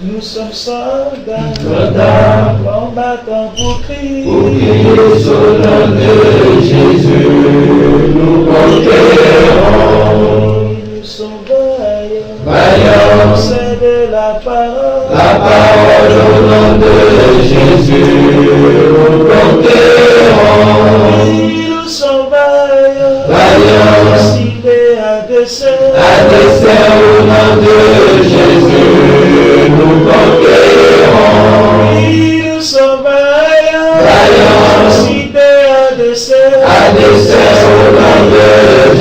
Nous sommes soldats, combattants pour crier sur le nom de Jésus, nous conquérons. Nous sommes vaillants, Vaillants, c'est de la parole au nom de Jésus, nous conquérons. Nous sommes vaillants, Vaillants, ciblés à dessein au nom de Jésus, nous conquérons. Nous sommes vaillants, Vaillants, ciblés à dessein au nom de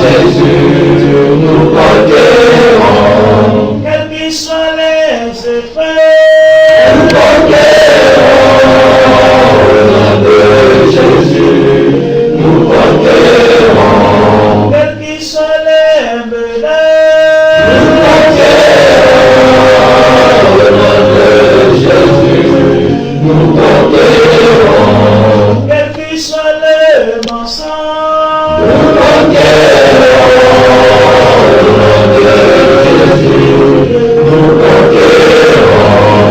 Jésus, nous conquérons. quels qu'ils soient les effets. Nous conquérons au nom de Jésus, nous conquérons. Quels qu'ils soient les menaces, Nous conquérons au nom de Jésus, nous conquérons. quels qu'ils soient les mensonges, Nous conquérons au nom de Jésus, nous conquérons.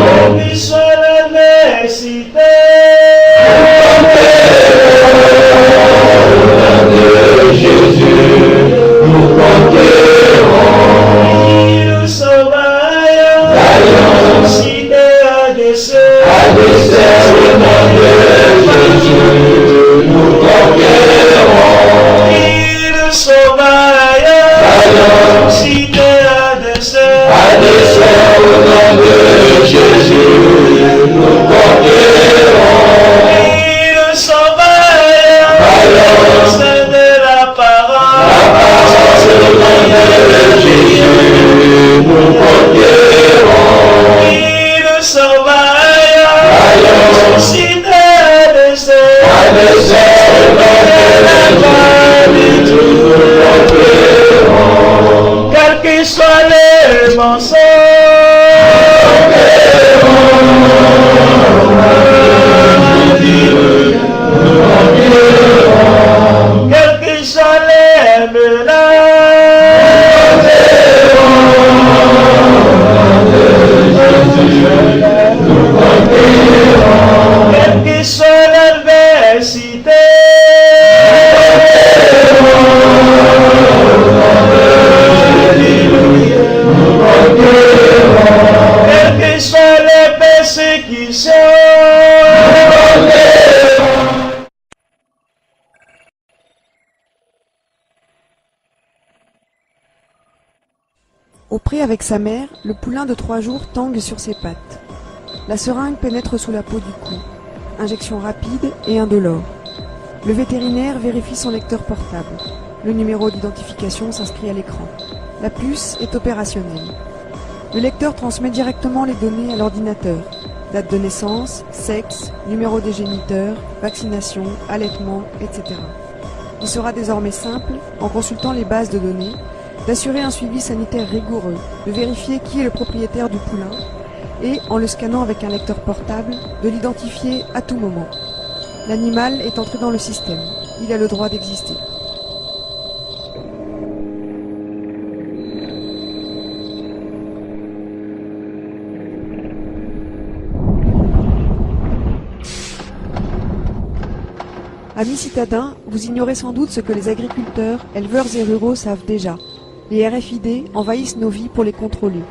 quels qu'ils soient l'adversité, Jésus, nous conquérons. nous sommes vaillants, cités à dessein Au nom de Jésus, nous conquérons. Nous sommes vaillants, cités à dessein Au nom de Jésus, nous conquérons. Nous sommes vaillants, c'est de la parole Au nom de Jésus, nous conquérons. Nous sommes vaillants, cités à dessein Au nom de Jésus, nous conquérons. quels qu'ils soient les mensonges, quels qu'ils soient les menaces, quels qu'ils soient l'adversité, quelles qu'ils soient les persécutions, Au pré avec sa mère, le poulain de 3 jours tangue sur ses pattes. La seringue pénètre sous la peau du cou. Injection rapide et indolore. Le vétérinaire vérifie son lecteur portable. Le numéro d'identification s'inscrit à l'écran. La puce est opérationnelle. Le lecteur transmet directement les données à l'ordinateur. Date de naissance, sexe, numéro des géniteurs, vaccination, allaitement, etc. Il sera désormais simple, en consultant les bases de données, d'assurer un suivi sanitaire rigoureux, de vérifier qui est le propriétaire du poulain et, en le scannant avec un lecteur portable, de l'identifier à tout moment. L'animal est entré dans le système. Il a le droit d'exister. Amis citadins, vous ignorez sans doute ce que les agriculteurs, éleveurs et ruraux savent déjà. Les RFID envahissent nos vies pour les contrôler.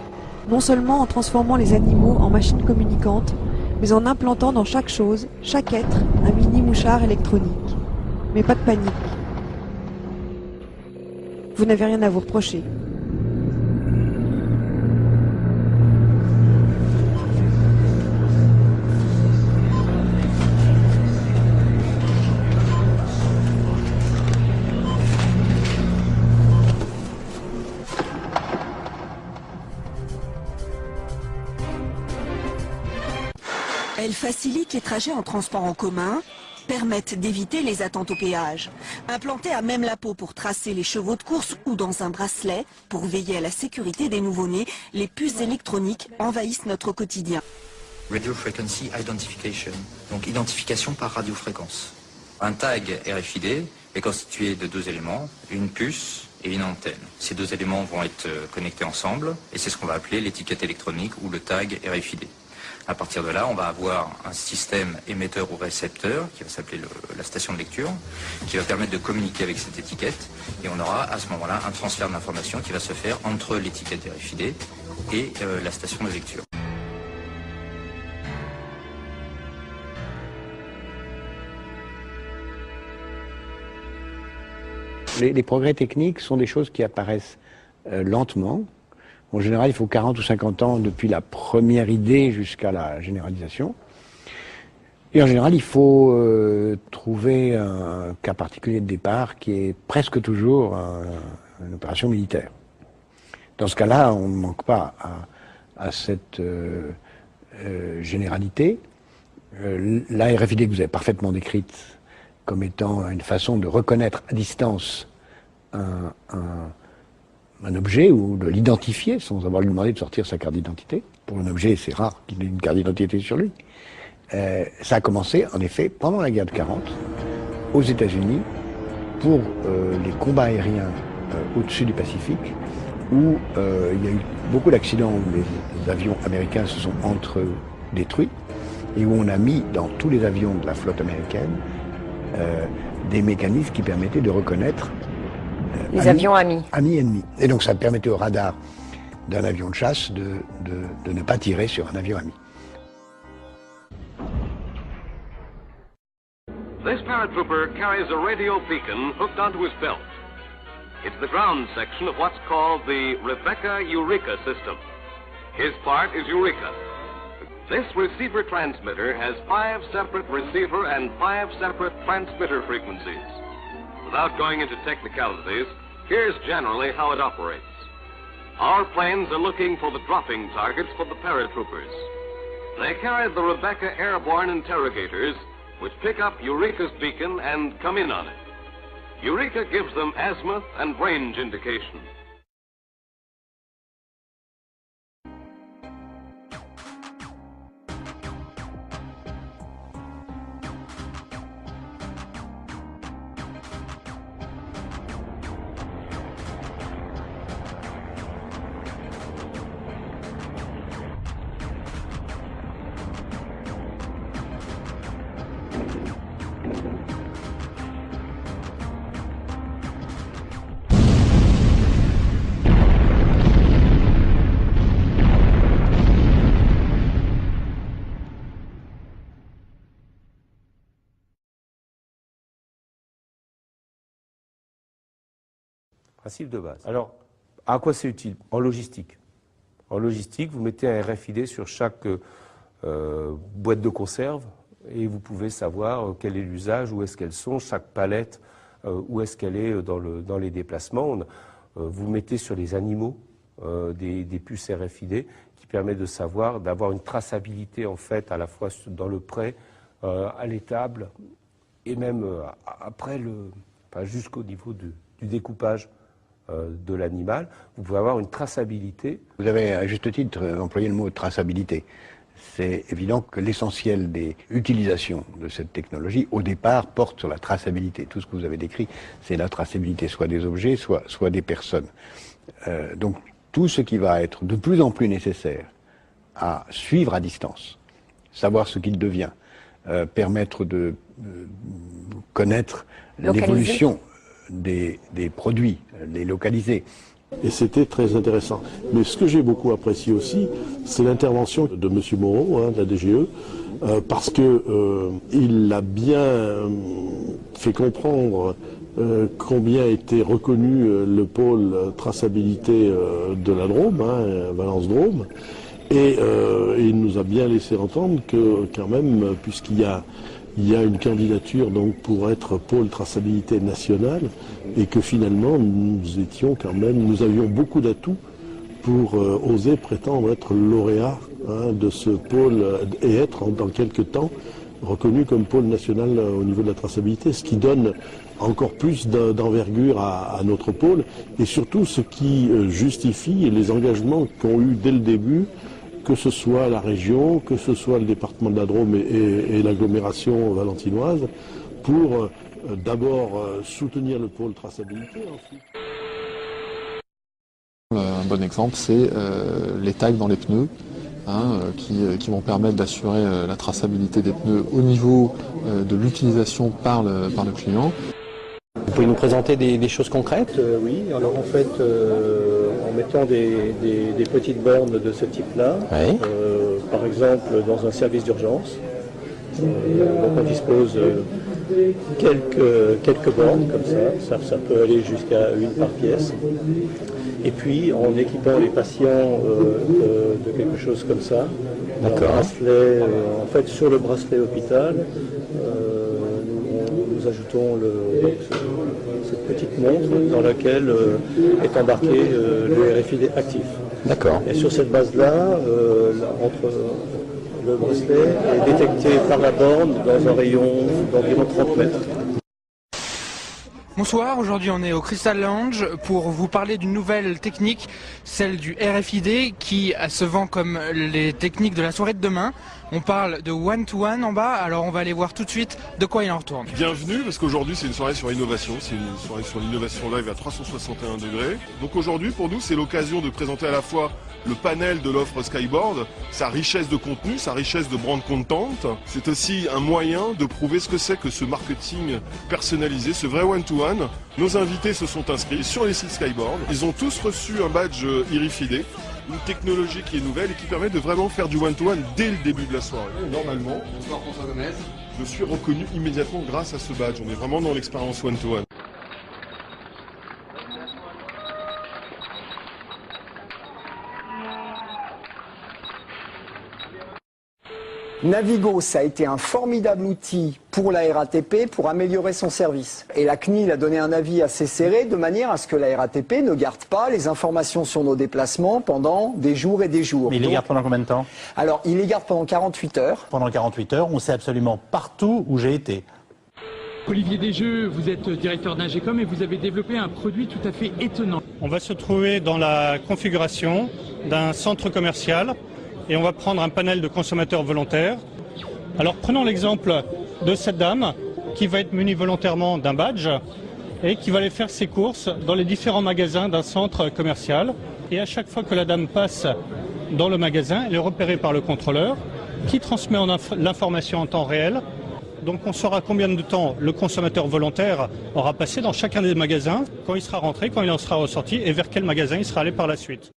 Non seulement en transformant les animaux en machines communicantes, mais en implantant dans chaque chose, chaque être, un mini mouchard électronique. Mais pas de panique. Vous n'avez rien à vous reprocher. Elles facilitent les trajets en transport en commun, permettent d'éviter les attentes au péage. Implantées à même la peau pour tracer les chevaux de course ou dans un bracelet pour veiller à la sécurité des nouveau-nés, les puces électroniques envahissent notre quotidien. Radio Frequency Identification, donc identification par radiofréquence. Un tag RFID est constitué de 2 éléments, une puce et une antenne. Ces deux éléments vont être connectés ensemble et c'est ce qu'on va appeler l'étiquette électronique ou le tag RFID. À partir de là, on va avoir un système émetteur ou récepteur qui va s'appeler la station de lecture, qui va permettre de communiquer avec cette étiquette et on aura à ce moment-là un transfert d'informations qui va se faire entre l'étiquette RFID et la station de lecture. Les progrès techniques sont des choses qui apparaissent lentement. En général, il faut 40 ou 50 ans depuis la première idée jusqu'à la généralisation. Et en général, il faut trouver un cas particulier de départ qui est presque toujours une opération militaire. Dans ce cas-là, on ne manque pas à cette généralité. La RFID que vous avez parfaitement décrite comme étant une façon de reconnaître à distance un objet ou de l'identifier sans avoir lui demandé de sortir sa carte d'identité. Pour un objet, c'est rare qu'il ait une carte d'identité sur lui. Ça a commencé, en effet, pendant la guerre de 40, aux États-Unis, pour les combats aériens au-dessus du Pacifique, où il y a eu beaucoup d'accidents où les avions américains se sont entre-détruits, et où on a mis dans tous les avions de la flotte américaine des mécanismes qui permettaient de reconnaître les avions amis. Amis-ennemis. Et donc ça permettait au radar d'un avion de chasse de ne pas tirer sur un avion ami. This paratrooper carries a radio beacon hooked onto his belt. It's the ground section of what's called the Rebecca Eureka system. His part is Eureka. This receiver transmitter has 5 separate receiver and 5 separate transmitter frequencies. Without going into technicalities, here's generally how it operates. Our planes are looking for the dropping targets for the paratroopers. They carry the Rebecca airborne interrogators, which pick up Eureka's beacon and come in on it. Eureka gives them azimuth and range indication. Principe de base. Alors, à quoi c'est utile? En logistique. En logistique, vous mettez un RFID sur chaque boîte de conserve et vous pouvez savoir quel est l'usage, où est-ce qu'elles sont, chaque palette, où est-ce qu'elle est dans les déplacements. Vous mettez sur les animaux des puces RFID qui permettent de savoir, d'avoir une traçabilité en fait à la fois dans le prêt, à l'étable et même après jusqu'au niveau du découpage de l'animal, vous pouvez avoir une traçabilité. Vous avez à juste titre employé le mot traçabilité. C'est évident que l'essentiel des utilisations de cette technologie, au départ, porte sur la traçabilité. Tout ce que vous avez décrit, c'est la traçabilité, soit des objets, soit des personnes. Donc tout ce qui va être de plus en plus nécessaire à suivre à distance, savoir ce qu'il devient, permettre de connaître l'évolution des produits, les localiser. Et c'était très intéressant. Mais ce que j'ai beaucoup apprécié aussi, c'est l'intervention de M. Moreau, de la DGE, parce qu'il a bien fait comprendre combien était reconnu le pôle traçabilité de la Drôme, Valence Drôme, et il nous a bien laissé entendre que quand même, puisqu'il y a une candidature donc pour être pôle traçabilité nationale et que finalement nous avions beaucoup d'atouts pour oser prétendre être lauréat de ce pôle et être dans quelques temps reconnu comme pôle national au niveau de la traçabilité, ce qui donne encore plus d'envergure à notre pôle et surtout ce qui justifie les engagements qu'ont eu dès le début, que ce soit la région, que ce soit le département de la Drôme et l'agglomération valentinoise, pour d'abord soutenir le pôle traçabilité. Ensuite. Un bon exemple, c'est les tags dans les pneus, qui vont permettre d'assurer la traçabilité des pneus au niveau de l'utilisation par le client. Vous pouvez nous présenter des choses concrètes? Oui, alors en fait, en mettant des petites bornes de ce type-là, Oui. Par exemple dans un service d'urgence, donc on dispose quelques bornes comme ça peut aller jusqu'à une par pièce. Et puis en équipant les patients de quelque chose comme ça, un bracelet, en fait sur le bracelet hôpital, nous ajoutons cette petite montre dans laquelle est embarqué le RFID actif. D'accord. Et sur cette base-là, le bracelet est détecté par la borne dans un rayon d'environ 30 mètres. Bonsoir, aujourd'hui on est au Crystal Lounge pour vous parler d'une nouvelle technique, celle du RFID qui se vend comme les techniques de la soirée de demain. On parle de one-to-one en bas, alors on va aller voir tout de suite de quoi il en retourne. Bienvenue, parce qu'aujourd'hui c'est une soirée sur l'innovation, c'est une soirée sur l'innovation live à 361 degrés. Donc aujourd'hui pour nous c'est l'occasion de présenter à la fois le panel de l'offre Skyboard, sa richesse de contenu, sa richesse de brand content. C'est aussi un moyen de prouver ce que c'est que ce marketing personnalisé, ce vrai one-to-one. Nos invités se sont inscrits sur les sites Skyboard. Ils ont tous reçu un badge RFID, une technologie qui est nouvelle et qui permet de vraiment faire du one-to-one dès le début de la soirée. Normalement, je suis reconnu immédiatement grâce à ce badge. On est vraiment dans l'expérience one-to-one. Navigo, ça a été un formidable outil pour la RATP pour améliorer son service. Et la CNIL a donné un avis assez serré de manière à ce que la RATP ne garde pas les informations sur nos déplacements pendant des jours et des jours. Mais il les garde pendant combien de temps? Alors, il les garde pendant 48 heures. Pendant 48 heures, on sait absolument partout où j'ai été. Olivier Desjeux, vous êtes directeur d'Ingecom et vous avez développé un produit tout à fait étonnant. On va se trouver dans la configuration d'un centre commercial et on va prendre un panel de consommateurs volontaires. Alors prenons l'exemple de cette dame qui va être munie volontairement d'un badge et qui va aller faire ses courses dans les différents magasins d'un centre commercial. Et à chaque fois que la dame passe dans le magasin, elle est repérée par le contrôleur qui transmet l'information en temps réel. Donc on saura combien de temps le consommateur volontaire aura passé dans chacun des magasins, quand il sera rentré, quand il en sera ressorti et vers quel magasin il sera allé par la suite.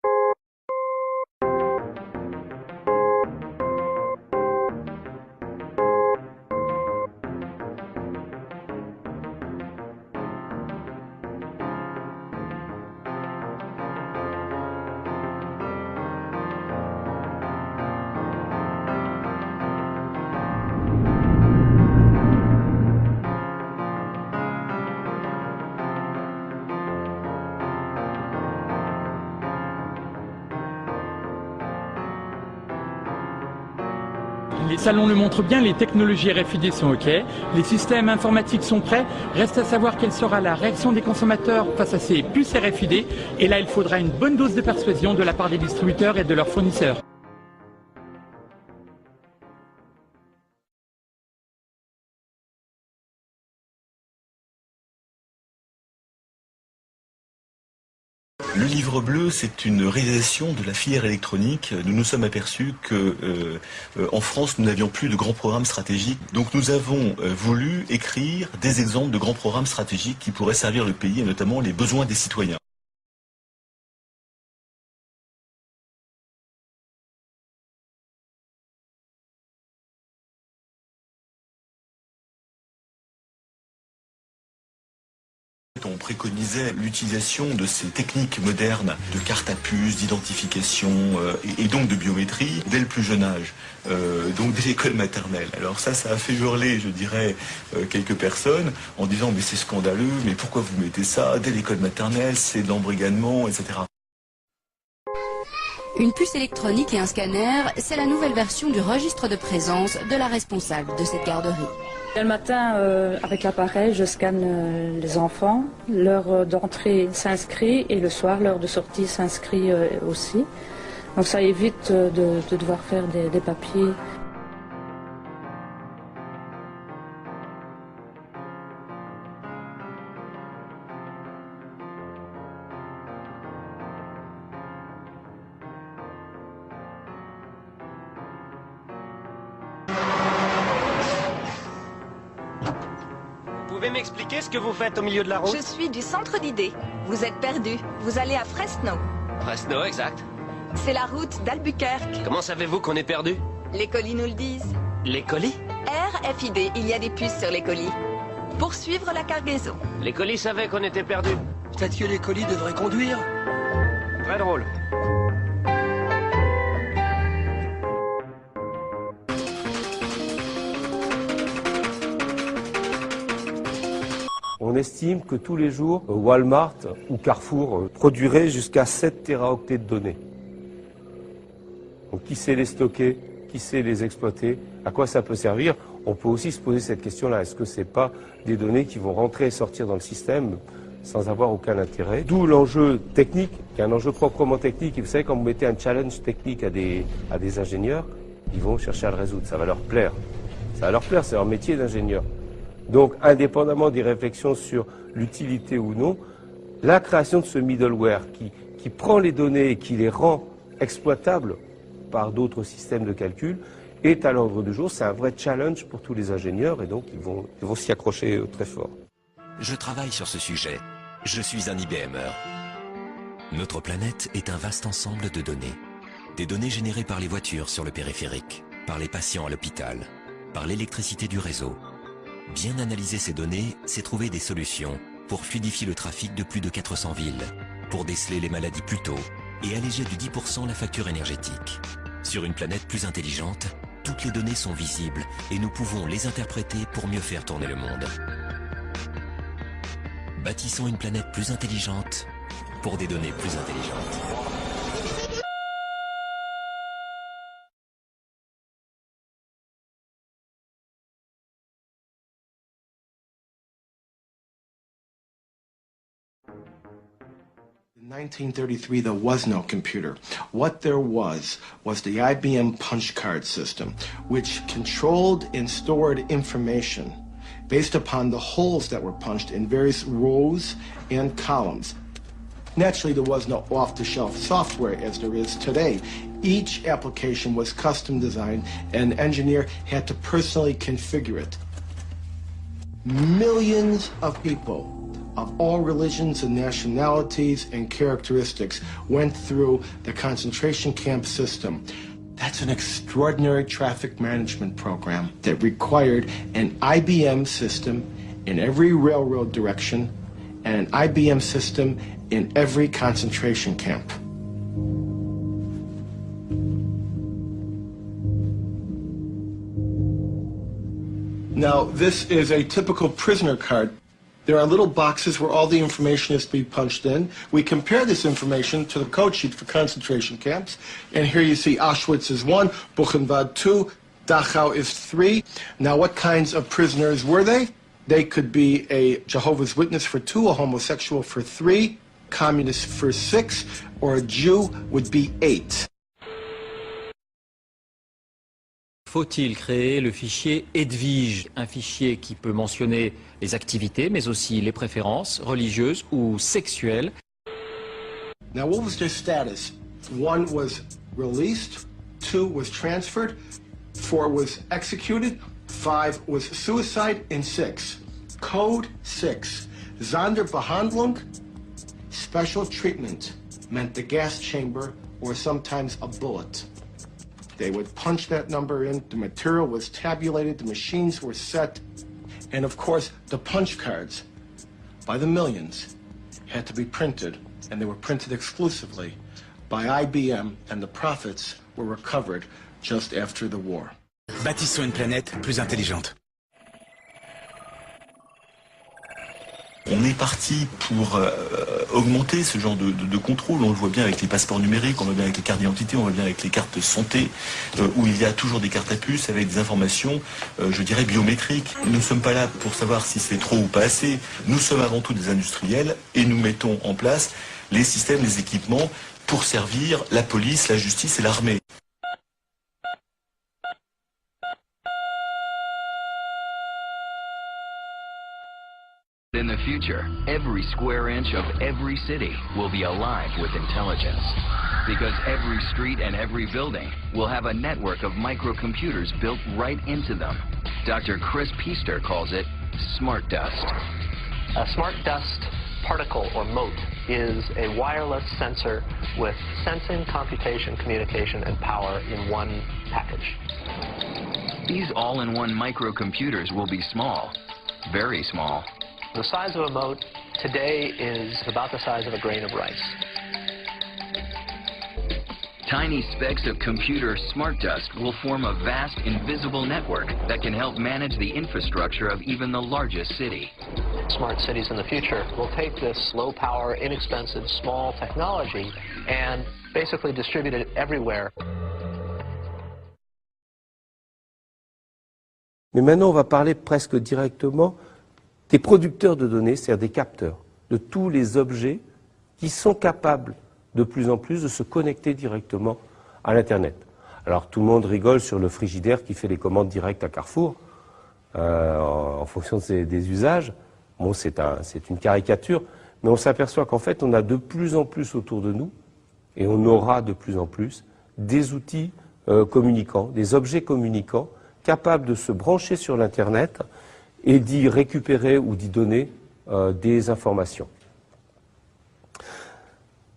Les salons le montrent bien, les technologies RFID sont OK, les systèmes informatiques sont prêts. Reste à savoir quelle sera la réaction des consommateurs face à ces puces RFID. Et là, il faudra une bonne dose de persuasion de la part des distributeurs et de leurs fournisseurs. Le livre bleu, c'est une réalisation de la filière électronique. Nous nous sommes aperçus que en France, nous n'avions plus de grands programmes stratégiques. Donc nous avons voulu écrire des exemples de grands programmes stratégiques qui pourraient servir le pays et notamment les besoins des citoyens. On préconisait l'utilisation de ces techniques modernes de carte à puce, d'identification et donc de biométrie dès le plus jeune âge, donc dès l'école maternelle. Alors ça a fait hurler, je dirais, quelques personnes en disant mais c'est scandaleux, mais pourquoi vous mettez ça dès l'école maternelle, c'est de l'embrigadement, etc. Une puce électronique et un scanner, c'est la nouvelle version du registre de présence de la responsable de cette garderie. Le matin, avec l'appareil, je scanne les enfants. L'heure d'entrée s'inscrit et le soir, l'heure de sortie s'inscrit aussi. Donc ça évite de devoir faire des papiers. pouvez m'expliquer ce que vous faites au milieu de la route? Je suis du centre d'idées. Vous êtes perdu. Vous allez à Fresno. Fresno, exact. C'est la route d'Albuquerque. Comment savez-vous qu'on est perdu? Les colis nous le disent. Les colis? RFID, il y a des puces sur les colis. Pour suivre la cargaison. Les colis savaient qu'on était perdu. Peut-être que les colis devraient conduire. Très drôle. On estime que tous les jours, Walmart ou Carrefour produiraient jusqu'à 7 téraoctets de données. Donc qui sait les stocker, qui sait les exploiter, à quoi ça peut servir? On peut aussi se poser cette question-là. Est-ce que ce n'est pas des données qui vont rentrer et sortir dans le système sans avoir aucun intérêt? D'où l'enjeu technique, qui est un enjeu proprement technique. Et vous savez, quand vous mettez un challenge technique à des ingénieurs, ils vont chercher à le résoudre. Ça va leur plaire. Ça va leur plaire, c'est leur métier d'ingénieur. Donc, indépendamment des réflexions sur l'utilité ou non, la création de ce middleware qui prend les données et qui les rend exploitables par d'autres systèmes de calcul est à l'ordre du jour. C'est un vrai challenge pour tous les ingénieurs et donc ils vont s'y accrocher très fort. Je travaille sur ce sujet. Je suis un IBMer. Notre planète est un vaste ensemble de données. Des données générées par les voitures sur le périphérique, par les patients à l'hôpital, par l'électricité du réseau. Bien analyser ces données, c'est trouver des solutions pour fluidifier le trafic de plus de 400 villes, pour déceler les maladies plus tôt et alléger de 10% la facture énergétique. Sur une planète plus intelligente, toutes les données sont visibles et nous pouvons les interpréter pour mieux faire tourner le monde. Bâtissons une planète plus intelligente pour des données plus intelligentes. In 1933, there was no computer. What there was the IBM punch card system, which controlled and stored information based upon the holes that were punched in various rows and columns. Naturally, there was no off-the-shelf software as there is today. Each application was custom designed, and an engineer had to personally configure it. Millions of people of all religions and nationalities and characteristics went through the concentration camp system. That's an extraordinary traffic management program that required an IBM system in every railroad direction and an IBM system in every concentration camp. Now, this is a typical prisoner card. There are little boxes where all the information is to be punched in. We compare this information to the code sheet for concentration camps. And here you see Auschwitz is 1, Buchenwald 2, Dachau is 3. Now, what kinds of prisoners were they? They could be a Jehovah's Witness for 2, a homosexual for 3, communist for 6, or a Jew would be 8. Faut-il créer le fichier Edwige, un fichier qui peut mentionner les activités, mais aussi les préférences religieuses ou sexuelles? Now, what was their status? 1 was released, 2 was transferred, 4 was executed, 5 was suicide, and 6. Code 6. Sonderbehandlung, special treatment, meant the gas chamber or sometimes a bullet. They would punch that number in, the material was tabulated, the machines were set, and of course the punch cards, by the millions, had to be printed, and they were printed exclusively by IBM, and the profits were recovered just after the war. Bâtissons une planète plus intelligente. On est parti pour augmenter ce genre de contrôle. On le voit bien avec les passeports numériques, on le voit bien avec les cartes d'identité, on le voit bien avec les cartes de santé, où il y a toujours des cartes à puce avec des informations, je dirais, biométriques. Nous ne sommes pas là pour savoir si c'est trop ou pas assez. Nous sommes avant tout des industriels et nous mettons en place les systèmes, les équipements pour servir la police, la justice et l'armée. In the future, every square inch of every city will be alive with intelligence. Because every street and every building will have a network of microcomputers built right into them. Dr. Chris Piester calls it smart dust. A smart dust particle or mote is a wireless sensor with sensing, computation, communication, and power in one package. These all-in-one microcomputers will be small, very small. The size of a mote today is about the size of a grain of rice. Tiny specks of computer smart dust will form a vast invisible network that can help manage the infrastructure of even the largest city. Smart cities in the future will take this low power, inexpensive, small technology and basically distribute it everywhere. Mais maintenant, on va parler presque directement des producteurs de données, c'est-à-dire des capteurs, de tous les objets qui sont capables de plus en plus de se connecter directement à l'Internet. Alors tout le monde rigole sur le frigidaire qui fait les commandes directes à Carrefour, en fonction des usages. Bon, c'est une caricature, mais on s'aperçoit qu'en fait, on a de plus en plus autour de nous, et on aura de plus en plus, des outils communicants, des objets communicants, capables de se brancher sur l'Internet et d'y récupérer ou d'y donner des informations.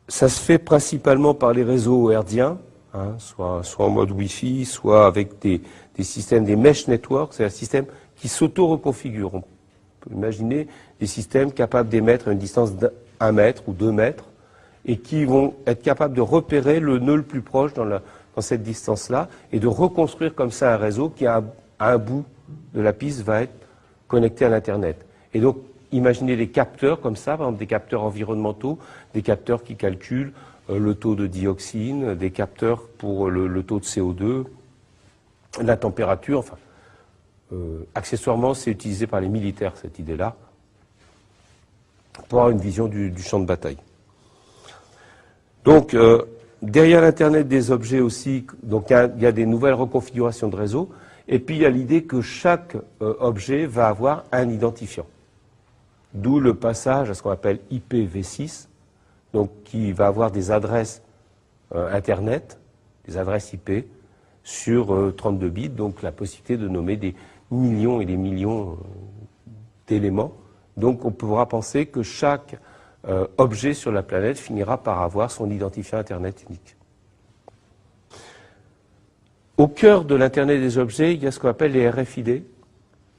Ça se fait principalement par les réseaux hertziens, hein, soit en mode Wi-Fi, soit avec des systèmes, des mesh networks, c'est un système qui s'auto-reconfigure. On peut imaginer des systèmes capables d'émettre à une distance d'1 mètre ou 2 mètres et qui vont être capables de repérer le nœud le plus proche dans cette distance-là et de reconstruire comme ça un réseau qui, à un bout de la piste, va être connecté à l'Internet. Et donc, imaginez des capteurs comme ça, par exemple des capteurs environnementaux, des capteurs qui calculent le taux de dioxine, des capteurs pour le taux de CO2, la température, enfin. Accessoirement, c'est utilisé par les militaires, cette idée-là, pour avoir une vision du champ de bataille. Donc, derrière l'Internet des objets aussi, donc il y a des nouvelles reconfigurations de réseau, et puis il y a l'idée que chaque objet va avoir un identifiant. D'où le passage à ce qu'on appelle IPv6, donc qui va avoir des adresses Internet, des adresses IP, sur 32 bits, donc la possibilité de nommer des millions et des millions d'éléments. Donc on pourra penser que chaque objet sur la planète finira par avoir son identifiant Internet unique. Au cœur de l'Internet des objets, il y a ce qu'on appelle les RFID,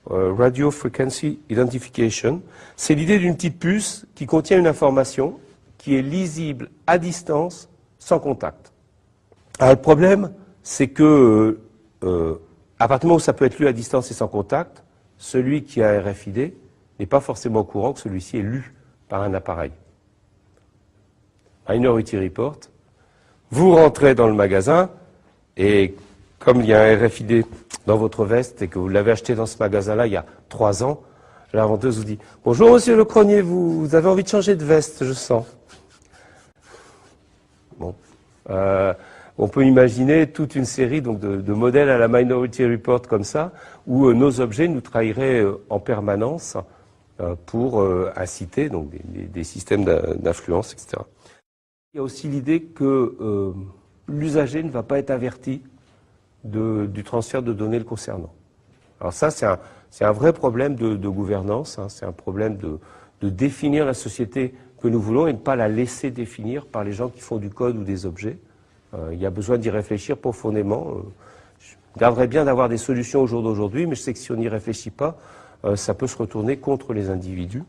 Radio Frequency Identification. C'est l'idée d'une petite puce qui contient une information qui est lisible à distance, sans contact. Alors le problème, c'est que à partir du moment où ça peut être lu à distance et sans contact, celui qui a un RFID n'est pas forcément au courant que celui-ci est lu par un appareil. Minority Report, vous rentrez dans le magasin et comme il y a un RFID dans votre veste et que vous l'avez acheté dans ce magasin-là il y a 3 ans, la vendeuse vous dit « Bonjour monsieur le cronier, vous avez envie de changer de veste, je sens. » Bon. On peut imaginer toute une série donc, de modèles à la Minority Report comme ça, où nos objets nous trahiraient en permanence pour inciter donc, des systèmes d'influence, etc. Il y a aussi l'idée que l'usager ne va pas être averti du transfert de données le concernant. Alors ça, c'est un vrai problème de gouvernance, hein, c'est un problème de définir la société que nous voulons et ne pas la laisser définir par les gens qui font du code ou des objets. Il y a besoin d'y réfléchir profondément. Je garderais bien d'avoir des solutions au jour d'aujourd'hui, mais je sais que si on n'y réfléchit pas, ça peut se retourner contre les individus.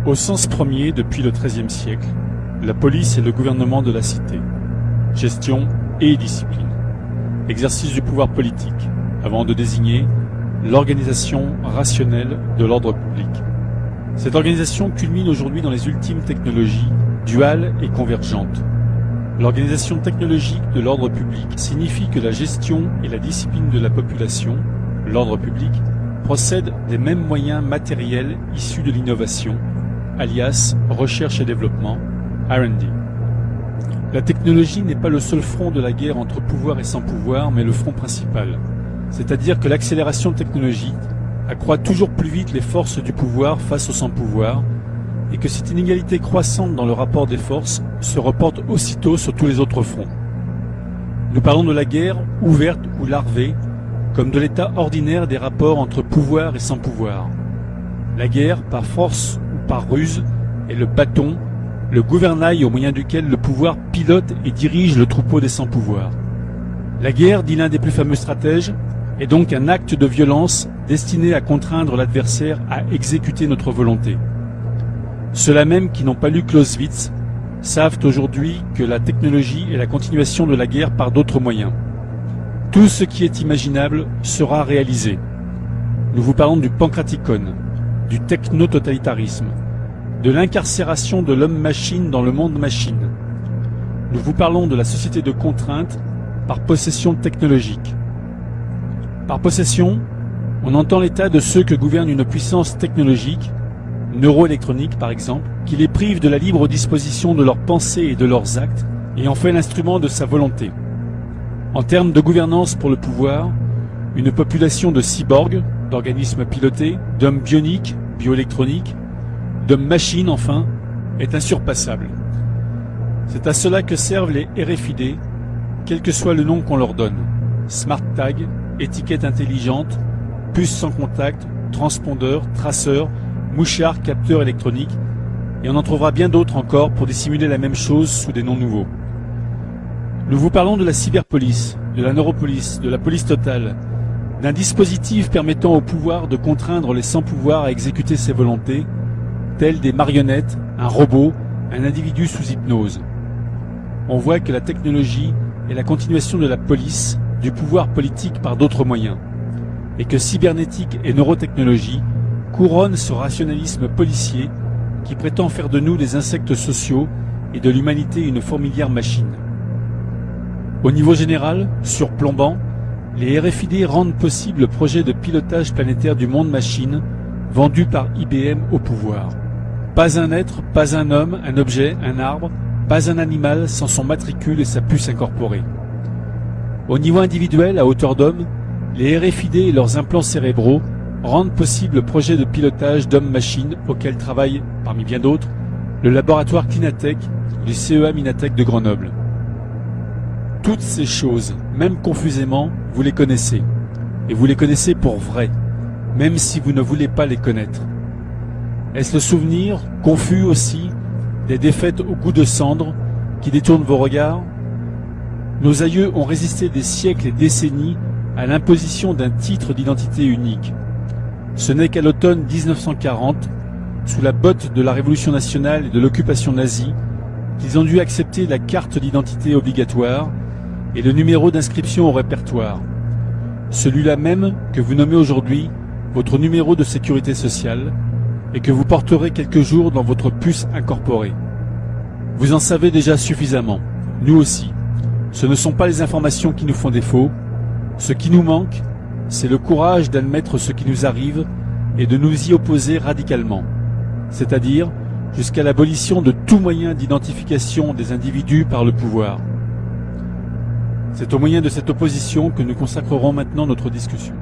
Au sens premier, depuis le XIIIe siècle, la police est le gouvernement de la cité. Gestion et discipline. Exercice du pouvoir politique, avant de désigner l'organisation rationnelle de l'ordre public. Cette organisation culmine aujourd'hui dans les ultimes technologies, duales et convergentes. L'organisation technologique de l'ordre public signifie que la gestion et la discipline de la population, l'ordre public, procèdent des mêmes moyens matériels issus de l'innovation, alias recherche et développement, R&D. La technologie n'est pas le seul front de la guerre entre pouvoir et sans pouvoir, mais le front principal. C'est-à-dire que l'accélération technologique accroît toujours plus vite les forces du pouvoir face au sans-pouvoir, et que cette inégalité croissante dans le rapport des forces se reporte aussitôt sur tous les autres fronts. Nous parlons de la guerre, ouverte ou larvée, comme de l'état ordinaire des rapports entre pouvoir et sans-pouvoir. La guerre, par force ou par ruse, est le bâton, le gouvernail au moyen duquel le pouvoir pilote et dirige le troupeau des sans-pouvoir. La guerre, dit l'un des plus fameux stratèges, est donc un acte de violence destiné à contraindre l'adversaire à exécuter notre volonté. Ceux-là même qui n'ont pas lu Clausewitz savent aujourd'hui que la technologie est la continuation de la guerre par d'autres moyens. Tout ce qui est imaginable sera réalisé. Nous vous parlons du pancraticone, du techno-totalitarisme, de l'incarcération de l'homme-machine dans le monde machine. Nous vous parlons de la société de contrainte par possession technologique. Par possession, on entend l'état de ceux que gouverne une puissance technologique, neuroélectronique par exemple, qui les prive de la libre disposition de leurs pensées et de leurs actes, et en fait l'instrument de sa volonté. En termes de gouvernance pour le pouvoir, une population de cyborgs, d'organismes pilotés, d'hommes bioniques, bioélectroniques, d'hommes machines enfin, est insurpassable. C'est à cela que servent les RFID, quel que soit le nom qu'on leur donne. Smart tag, étiquette intelligente, puce sans contact, transpondeur, traceur, mouchard, capteur électronique, et on en trouvera bien d'autres encore pour dissimuler la même chose sous des noms nouveaux. Nous vous parlons de la cyberpolice, de la neuropolice, de la police totale, d'un dispositif permettant au pouvoir de contraindre les sans-pouvoir à exécuter ses volontés, telles des marionnettes, un robot, un individu sous hypnose. On voit que la technologie est la continuation de la police, du pouvoir politique par d'autres moyens, et que cybernétique et neurotechnologie couronnent ce rationalisme policier qui prétend faire de nous des insectes sociaux et de l'humanité une fourmilière machine. Au niveau général, surplombant, les RFID rendent possible le projet de pilotage planétaire du monde machine vendu par IBM au pouvoir. Pas un être, pas un homme, un objet, un arbre, pas un animal sans son matricule et sa puce incorporée. Au niveau individuel, à hauteur d'homme, les RFID et leurs implants cérébraux rendent possible le projet de pilotage d'hommes-machines auquel travaille, parmi bien d'autres, le laboratoire Clinatech du CEA Minatech de Grenoble. Toutes ces choses, même confusément, vous les connaissez. Et vous les connaissez pour vrai, même si vous ne voulez pas les connaître. Est-ce le souvenir, confus aussi, des défaites au goût de cendre qui détournent vos regards? Nos aïeux ont résisté des siècles et décennies à l'imposition d'un titre d'identité unique. Ce n'est qu'à l'automne 1940, sous la botte de la Révolution nationale et de l'occupation nazie, qu'ils ont dû accepter la carte d'identité obligatoire et le numéro d'inscription au répertoire. Celui-là même que vous nommez aujourd'hui votre numéro de sécurité sociale et que vous porterez quelques jours dans votre puce incorporée. Vous en savez déjà suffisamment, nous aussi. Ce ne sont pas les informations qui nous font défaut. Ce qui nous manque, c'est le courage d'admettre ce qui nous arrive et de nous y opposer radicalement, c'est-à-dire jusqu'à l'abolition de tout moyen d'identification des individus par le pouvoir. C'est au moyen de cette opposition que nous consacrerons maintenant notre discussion.